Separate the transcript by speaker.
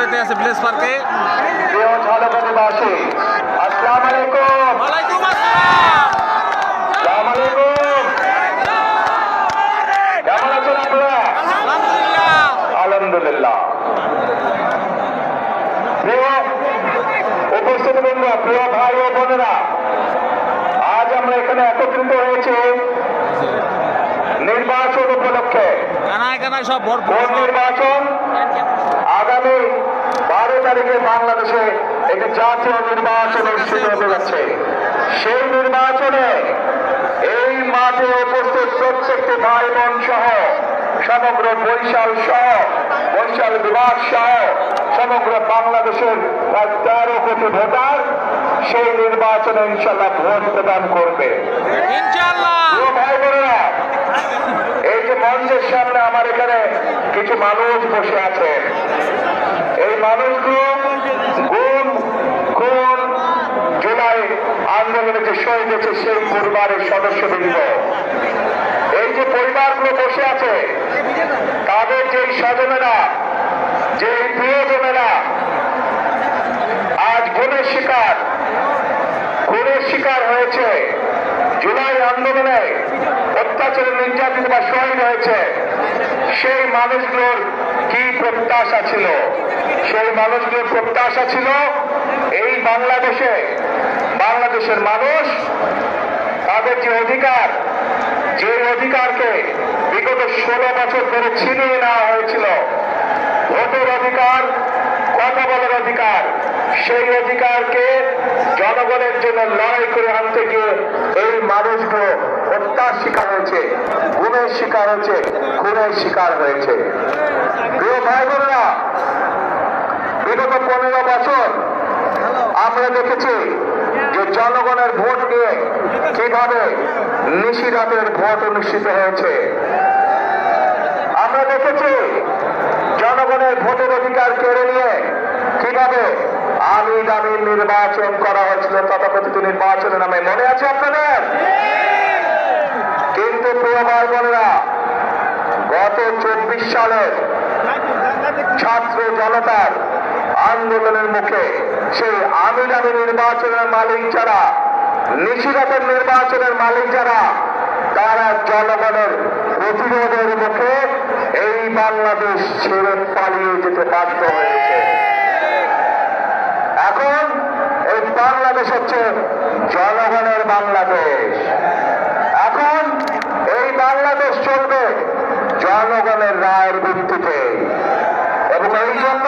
Speaker 1: দিতে আছে ভিলেজ পার্কে।
Speaker 2: প্রিয় ঝালকাঠিবাসী, আসসালামু আলাইকুম।
Speaker 1: ওয়ালাইকুম আসসালাম।
Speaker 2: আসসালামু আলাইকুম। কেমন আছেন আপনারা?
Speaker 1: আলহামদুলিল্লাহ।
Speaker 2: আলহামদুলিল্লাহ। প্রিয় উপস্থিতবৃন্দ, প্রিয় ভাই ও বোনেরা, আজ আমরা এখানে একত্রিত হয়েছি নির্বাচন উপলক্ষে।
Speaker 1: কানায় কানায় সব ভরপুর।
Speaker 2: কোন নির্বাচন? আগামী 12 তারিখে বাংলাদেশে একটি জাতীয় নির্বাচন অনুষ্ঠিত হতে যাচ্ছে। সেই নির্বাচনে এই মাঠে উপস্থিত প্রত্যেকটি ভাই বোন সহ সমগ্র বরিশাল বিভাগ সহ সমগ্র বাংলাদেশের প্রায় 13 কোটি ভোটার সেই নির্বাচনে ইনশাল্লাহ ভোট প্রদান করবে
Speaker 1: ইনশাআল্লাহ।
Speaker 2: ভাই বোনেরা, এই যে মঞ্চের সামনে আমার এখানে কিছু মানুষ বসে আছে। এই মানুষগুলো গুম খুন জুলাই আন্দোলনে যে শহীদ হয়েছে সেই পরিবারের সদস্যবৃন্দ। এই যে পরিবারগুলো বসে আছে, তাদের যেই স্বজনেরা, যেই প্রিয়জনেরা আজ খুনের শিকার হয়েছে, জুলাই আন্দোলনে অত্যাচারে নির্যাতিত বা শহীদ হয়েছে, সেই মানুষগুলোর কি প্রত্যাশা ছিল? সেই মানুষগুলোর প্রত্যাশা ছিল এই বাংলাদেশের মানুষ তাদের যে অধিকারকে বিগত 16 বছর ধরে ছিনিয়ে নেওয়া হয়েছিল, ভোটের অধিকার, কথা বলার অধিকার, সেই অধিকারকে জনগণের জন্য লড়াই করে আনতে গিয়ে এই মানুষগুলো হত্যার শিকার হয়েছে, গুমের শিকার হয়েছে, খুনের শিকার হয়েছে। প্রিয় ভাই বোনেরা, বিগত 15 বছর আমরা দেখেছি যে জনগণের ভোট নিয়ে কিভাবে নিশিরাতের ভোট অনুষ্ঠিত হয়েছে। আমরা দেখেছি জনগণের ভোটের অধিকার কেড়ে নিয়ে কিভাবে আমির নির্বাচন করা হয়েছিল, তথাকথিত নির্বাচনের নামে। মনে আছে আপনাদের? কিন্তু প্রিয় ভাই বোনেরা, গত 24 সালের ছাত্র জনতার আন্দোলনের মুখে সেই আমির নির্বাচনের মালিক যারা, নিশিরাতের নির্বাচনের মালিক যারা, তারা জনগণের প্রতিরোধের মুখে এই বাংলাদেশ ছেড়ে পালিয়ে যেতে বাধ্য হয়েছে। এখন এই বাংলাদেশ হচ্ছে জনগণের বাংলাদেশ। এখন এই বাংলাদেশ চলবে জনগণের রায়ের ভিত্তিতে, এবং এই জন্য